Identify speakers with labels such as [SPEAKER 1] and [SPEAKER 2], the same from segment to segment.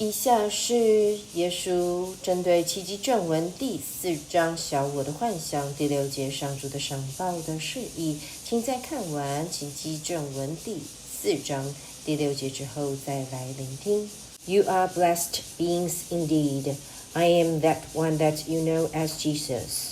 [SPEAKER 1] 以下是耶稣针对奇迹正文第4章小我的幻相第6节上主的赏报的释义，请在看完奇迹正文第4章第6节之后再来聆听。You are blessed beings indeed. I am that one that you know as Jesus.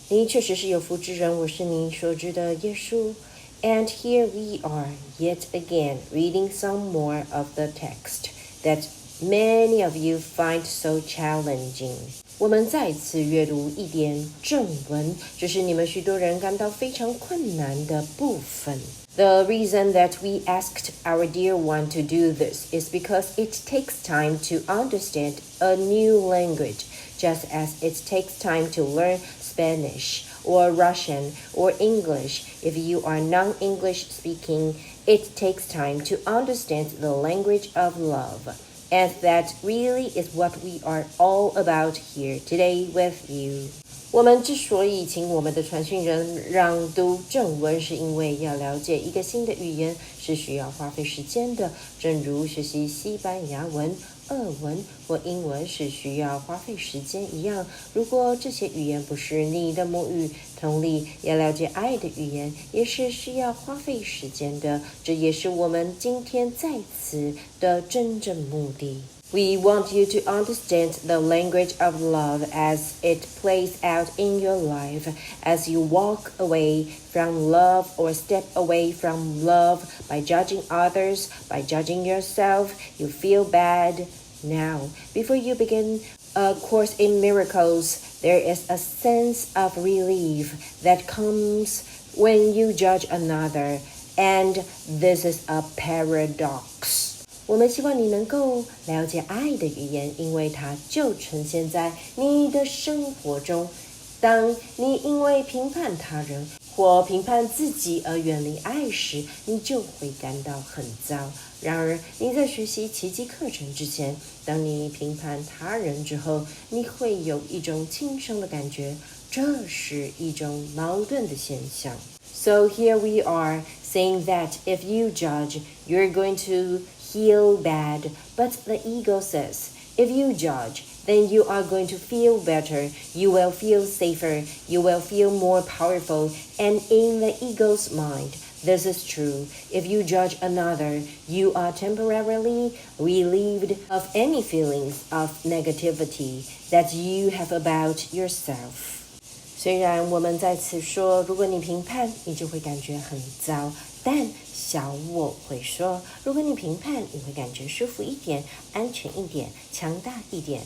[SPEAKER 1] 你确实是有福之人，我是你所知的耶稣。And here we are yet again reading some more of the text that many of you find so challenging. 我们再次阅读一点正文，这是你们许多人感到非常困难的部分。The reason that we asked our dear one to do this is because it takes time to understand a new language, just as it takes time to learn Spanish or Russian or English. If you are non-English speaking, it takes time to understand the language of love.And that really is what we are all about here today with you. 我们之所以请我们的传讯人朗读正文，是因为要了解一个新的语言是需要花费时间的，正如学习西班牙文、俄文或英文是需要花费时间一样。如果这些语言不是你的母语，同理，要了解爱的语言也是需要花费时间的。这也是我们今天在此的真正目的。We want you to understand the language of love as it plays out in your life, as you walk away from love or step away from love by judging others, by judging yourself. You feel bad. Now, before you begin a course in miracles, there is a sense of relief that comes when you judge another, and this is a paradox.我们希望你能够了解爱的语言，因为它就呈现在你的生活中。当你因为评判他人或评判自己而远离爱时，你就会感到很糟。然而，你在学习奇迹课程之前，当你评判他人之后，你会有一种轻松的感觉，这是一种矛盾的现象。So here we are saying that if you judge, you're going to feel bad, but the ego says, if you judge, then you are going to feel better, you will feel safer, you will feel more powerful, and in the ego's mind, this is true. If you judge another, you are temporarily relieved of any feelings of negativity that you have about yourself. 虽然我们在此说，如果你评判，你就会感觉很糟，但小我会说，如果你评判，你会感觉舒服一点，安全一点，强大一点。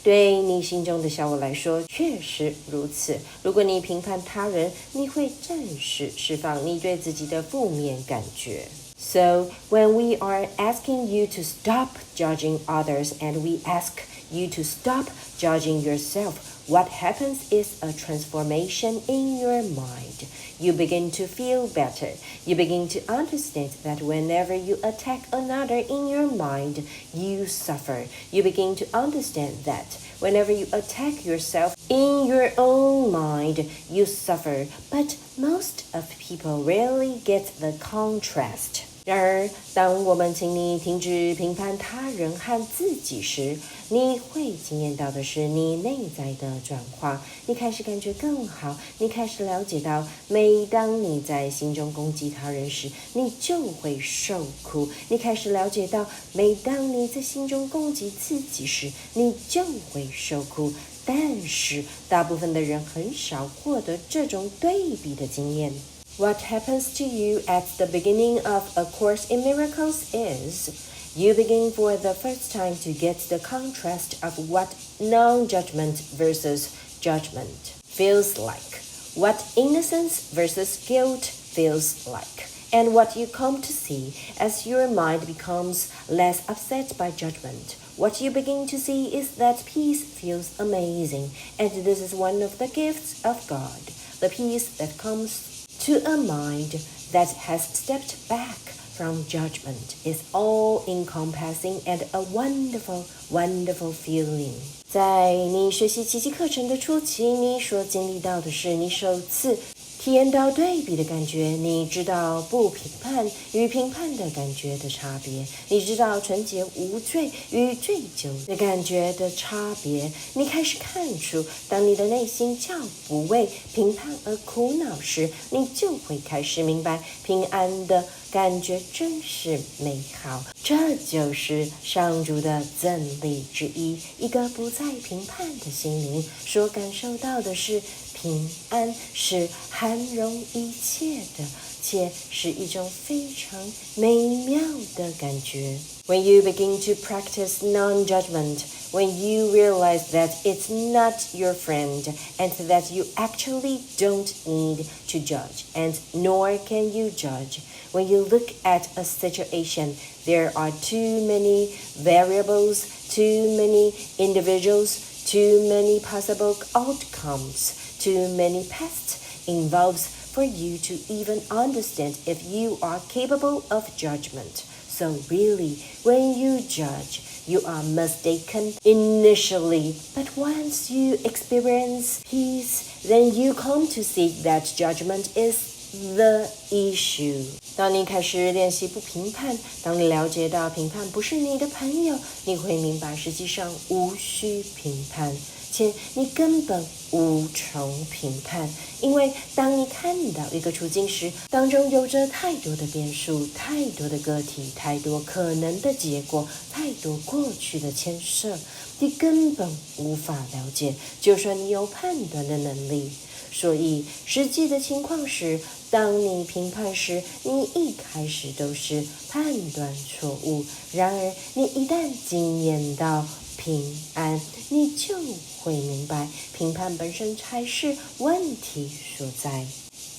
[SPEAKER 1] 对你心中的小我来说，确实如此。如果你评判他人，你会暂时释放你对自己的负面感觉。So, when we are asking you to stop judging others and we ask you to stop judging yourself, what happens is a transformation in your mind. You begin to feel better. You begin to understand that whenever you attack another in your mind, you suffer. You begin to understand that whenever you attack yourself in your own mind, you suffer. But most of people rarely get the contrast.然而，当我们请你停止评判他人和自己时，你会经验到的是你内在的转化。你开始感觉更好，你开始了解到，每当你在心中攻击他人时，你就会受苦。你开始了解到，每当你在心中攻击自己时，你就会受苦。但是，大部分的人很少获得这种对比的经验。What happens to you at the beginning of A Course in Miracles is you begin for the first time to get the contrast of what non-judgment versus judgment feels like, what innocence versus guilt feels like, and what you come to see as your mind becomes less upset by judgment. What you begin to see is that peace feels amazing, and this is one of the gifts of God, the peace that comes.To a mind that has stepped back from judgment is all-encompassing and a wonderful, wonderful feeling. 在你学习奇迹课程的初期，你所经历到的是你首次体验到对比的感觉，你知道不评判与评判的感觉的差别，你知道纯洁无罪与醉酒的感觉的差别，你开始看出，当你的内心较不为评判而苦恼时，你就会开始明白平安的感觉真是美好。这就是上主的赠礼之一，一个不再评判的心灵所感受到的是平安，是涵容一切的，且是一种非常美妙的感觉。When you begin to practice non-judgment, when you realize that it's not your friend and that you actually don't need to judge, and nor can you judge, when you look at a situation, there are too many variables, too many individuals, too many possible outcomes, too many paths involved for you to even understand if you are capable of judgment. So really, when you judge, you are mistaken initially, but once you experience peace, then you come to see that judgment is the issue. 当你开始练习不评判，当你了解到评判不是你的朋友，你会明白实际上无需评判，且你根本无从评判，因为当你看到一个处境时，当中有着太多的变数，太多的个体，太多可能的结果，太多过去的牵涉，你根本无法了解，就算你有判断的能力。所以实际的情况是，当你评判时，你一开始都是判断错误，然而你一旦经验到平安，你就会明白评判本身才是问题所在。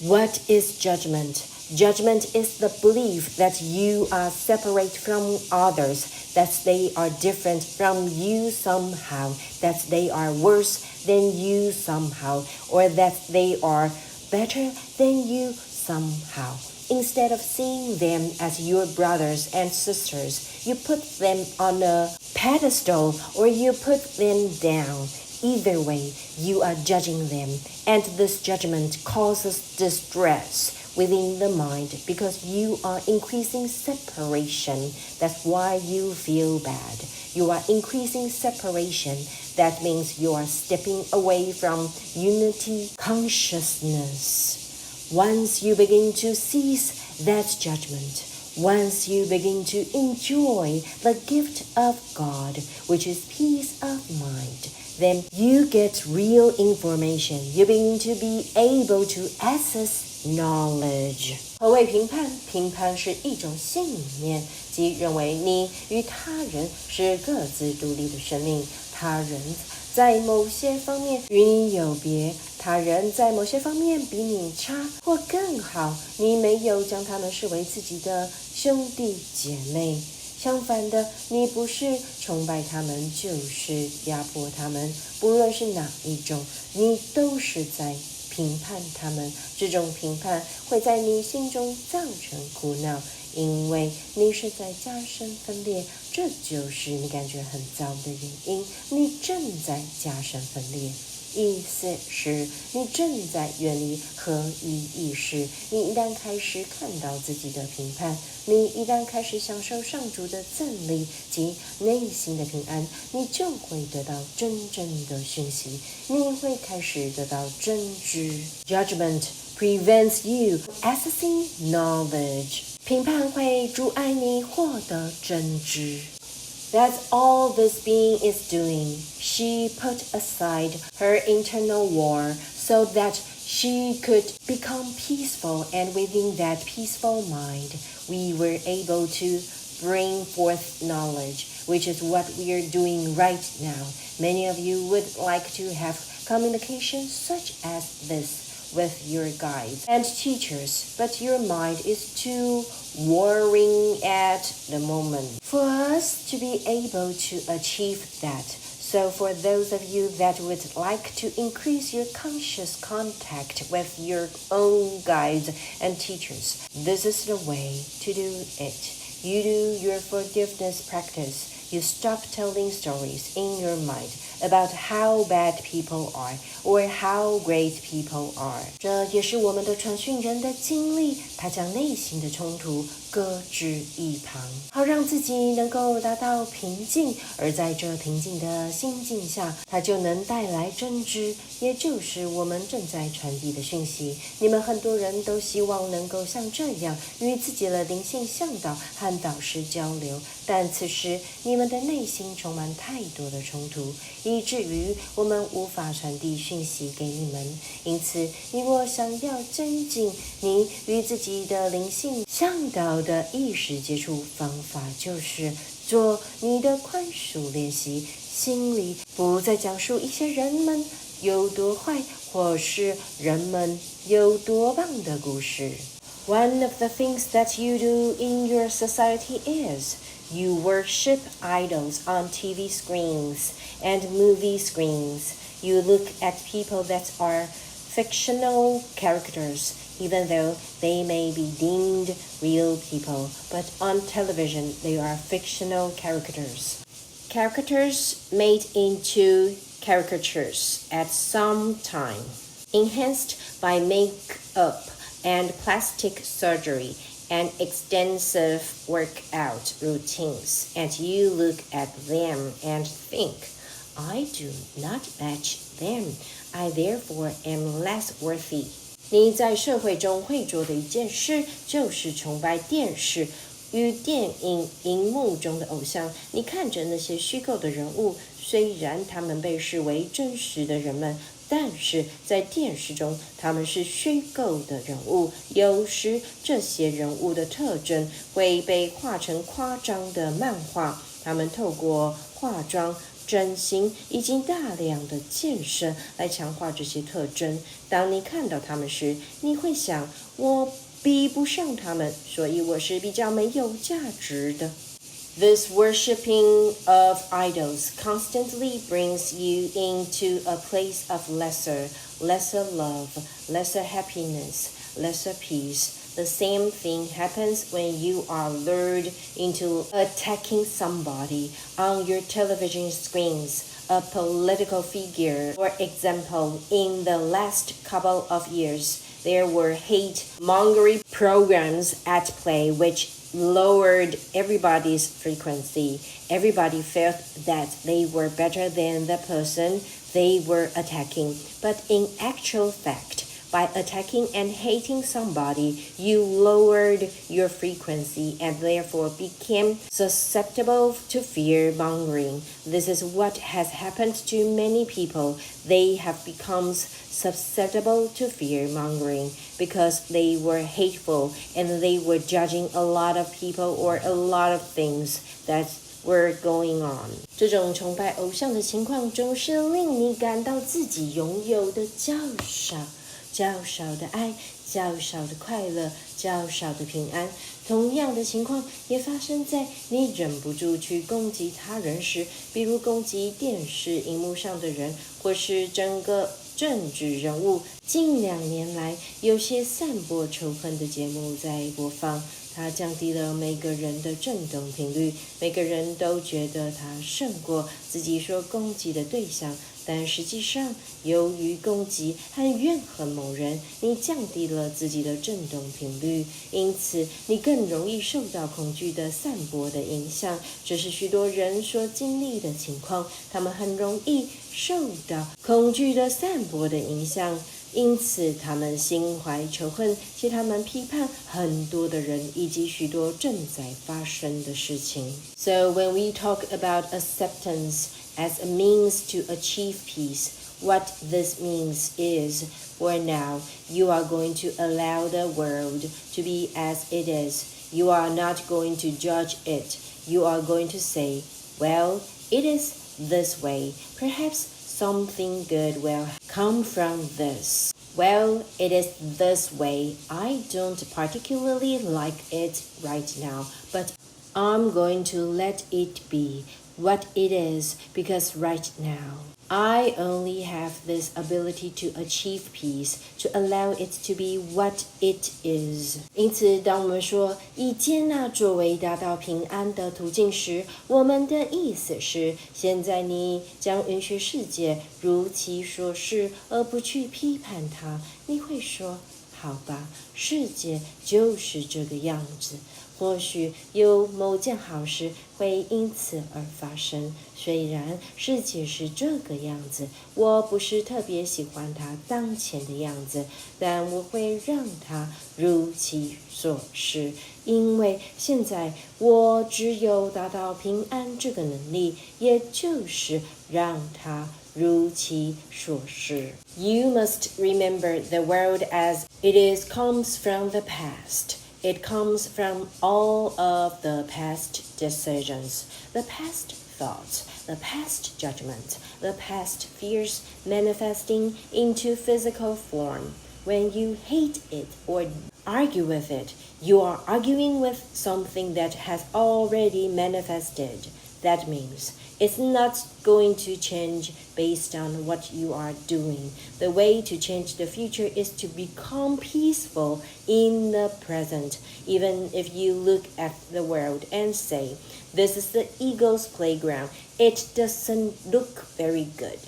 [SPEAKER 1] What is judgment? Judgment is the belief that you are separate from others, that they are different from you somehow, that they are worse than you somehow, or that they are better than you somehow. Instead of seeing them as your brothers and sisters, you put them on a pedestal or you put them down. Either way, you are judging them, and this judgment causes distress within the mind because you are increasing separation. That's why you feel bad. You are increasing separation. That means you are stepping away from unity consciousness. Once you begin to cease that judgment, once you begin to enjoy the gift of God, which is peace of mind, then you get real information. You begin to be able to access knowledge. 何谓评判？评判是一种信念，即认为你与他人是各自独立的生命，他人在某些方面与你有别，他人在某些方面比你差或更好，你没有将他们视为自己的兄弟姐妹。相反的，你不是崇拜他们，就是压迫他们，不论是哪一种，你都是在评判他们。这种评判会在你心中造成苦恼，因为你是在加深分裂，这就是你感觉很糟的原因。你正在加深分裂，意思是你正在远离合一意识。你一旦开始看到自己的评判，你一旦开始享受上主的赠礼及内心的平安，你就会得到真正的讯息，你会开始得到真知。Judgment prevents you accessing knowledge. 评判会阻碍你获得真知。That's all this being is doing. She put aside her internal war so that she could become peaceful, and within that peaceful mind, we were able to bring forth knowledge, which is what we are doing right now. Many of you would like to have communication such as this with your guides and teachers, but your mind is too warring at the moment for us to be able to achieve that. So for those of you that would like to increase your conscious contact with your own guides and teachers, this is the way to do it. You do your forgiveness practice. you stop telling stories in your mind about how bad people are or how great people are. 这也是我们的传讯人的经历，他将内心的冲突搁置一旁，好让自己能够达到平静，而在这平静的心境下，他就能带来真知，也就是我们正在传递的讯息。你们很多人都希望能够像这样与自己的灵性向导和导师交流，但此时你们的内心充满太多的冲突，以至于我们无法传递讯息给你们。因此，你若想要增进你与自己的灵性向导的意识接触，方法就是做你的宽恕练习，心里不再讲述一些人们有多坏，或是人们有多棒的故事。One of the things that you do in your society is you worship idols on TV screens and movie screens. You look at people that are fictional characters, even though they may be deemed real people, but on television they are fictional characters. Characters made into caricatures at some time, enhanced by makeup and plastic surgery and extensive workout routines, and you look at them and think, I do not match them, I therefore am less worthy. 你在社会中会做的一件事，就是崇拜电视与电影荧幕中的偶像。你看着那些虚构的人物，虽然他们被视为真实的人们，但是在电视中他们是虚构的人物，有时这些人物的特征会被画成夸张的漫画，他们透过化妆、整形以及大量的健身来强化这些特征。当你看到他们时，你会想，我比不上他们，所以我是比较没有价值的。This worshipping of idols constantly brings you into a place of lesser love, lesser happiness, lesser peace. The same thing happens when you are lured into attacking somebody on your television screens, a political figure. For example, in the last couple of years, there were hate-mongering programs at play which lowered everybody's frequency. Everybody felt that they were better than the person they were attacking. But in actual fact, by attacking and hating somebody, you lowered your frequency and therefore became susceptible to fear-mongering. This is what has happened to many people. They have become susceptible to fear-mongering because they were hateful and they were judging a lot of people or a lot of things that were going on. 这种崇拜偶像的情况总是令你感到自己拥有的较少的爱，较少的快乐，较少的平安。同样的情况也发生在你忍不住去攻击他人时，比如攻击电视荧幕上的人，或是整个政治人物。近2年来，有些散播仇恨的节目在播放，它降低了每个人的振动频率，每个人都觉得它胜过自己所攻击的对象。但实际上，由于攻击和怨恨某人，你降低了自己的振动频率，因此你更容易受到恐惧的散播的影响。这是许多人所经历的情况，他们很容易受到恐惧的散播的影响，因此他们心怀仇恨，且他们批判很多的人以及许多正在发生的事情。So when we talk about acceptance as a means to achieve peace, what this means is, for now, you are going to allow the world to be as it is. You are not going to judge it. You are going to say, well, it is this way. Perhaps something good will come from this. Well, it is this way. I don't particularly like it right now, but I'm going to let it be what it is, because right now, I only have this ability to achieve peace, to allow it to be what it is. 因此，当我们说以接纳作为达到平安的途径时，我们的意思是，现在你将允许世界如其所是，而不去批判它。你会说，好吧，世界就是这个样子。或许有某件好事会因此而发生，虽然世界是这个样子，我不是特别喜欢它当前的样子，但我会让它如其所是，因为现在我只有达到平安这个能力，也就是让它如其所是。You must remember the world as it is comes from the past.It comes from all of the past decisions, the past thoughts, the past judgment, the past fears manifesting into physical form. When you hate it or argue with it, you are arguing with something that has already manifested. That means it's not going to change based on what you are doing. The way to change the future is to become peaceful in the present, even if you look at the world and say, this is the ego's playground. It doesn't look very good.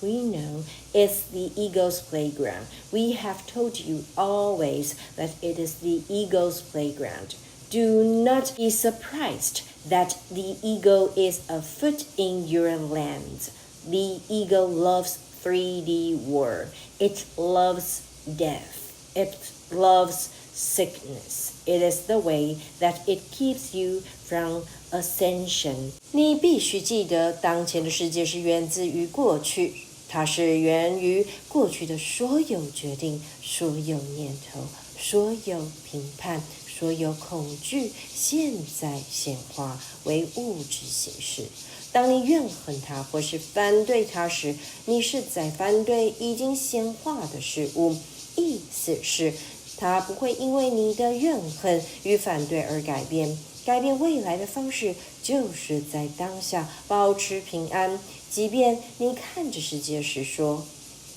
[SPEAKER 1] We know it's the ego's playground. We have told you always that it is the ego's playground. Do not be surprised that the ego is afoot in your land. The ego loves 3D world. It loves death. It loves sickness. It is the way that it keeps you from ascension. 你必须记得，当前的世界是源自于过去，它是源于过去的所有决定、所有念头、所有评判。所有恐惧现在显化为物质形式。当你怨恨它或是反对它时，你是在反对已经显化的事物。意思是，它不会因为你的怨恨与反对而改变。改变未来的方式，就是在当下保持平安。即便你看着世界时说，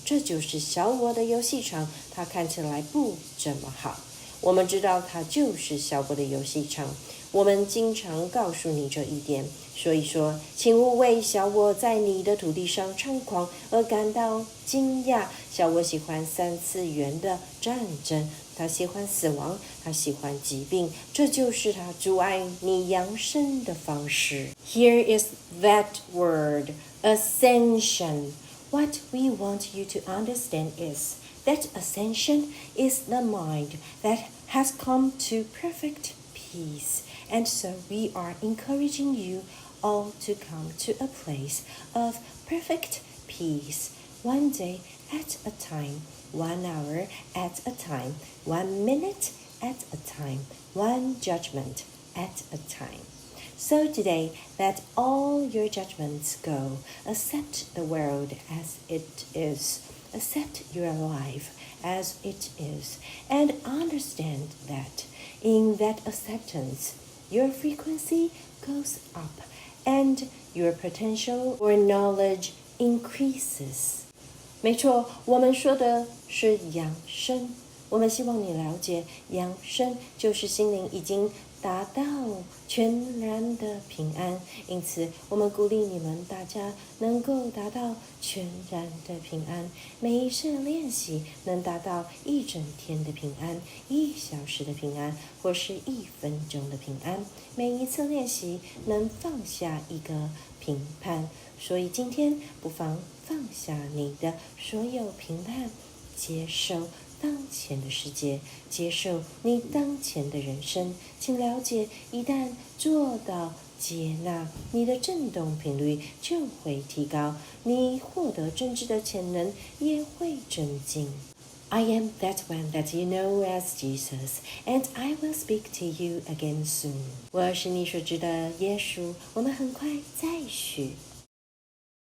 [SPEAKER 1] 这就是小我的游戏场，它看起来不怎么好。我们知道它就是小我的游戏场，我们经常告诉你这一点，所以说，请勿为小我在你的土地上猖狂而感到惊讶。小我喜欢3次元的战争，他喜欢死亡，他喜欢疾病，这就是他阻碍你扬升的方式。Here is that word, ascension. What we want you to understand is that ascension is the mind that has come to perfect peace. And so we are encouraging you all to come to a place of perfect peace, one day at a time, 1 hour at a time, 1 minute at a time, one judgment at a time. So today, let all your judgments go. Accept the world as it is. Accept your life as it is. And understand that in that acceptance, your frequency goes up and your potential for knowledge increases. 没错，我们说的是养生。我们希望你了解，养生就是心灵已经达到全然的平安，因此我们鼓励你们大家能够达到全然的平安。每一次练习能达到1整天的平安，1小时的平安，或是1分钟的平安。每一次练习能放下一个评判，所以今天不妨放下你的所有评判，接受当前的世界，接受你当前的人生。请了解，一旦做到接纳，你的振动频率就会提高，你获得真知的潜能也会增进。I am that one that you know as Jesus, and I will speak to you again soon. 我是你所知的耶稣，我们很快再续。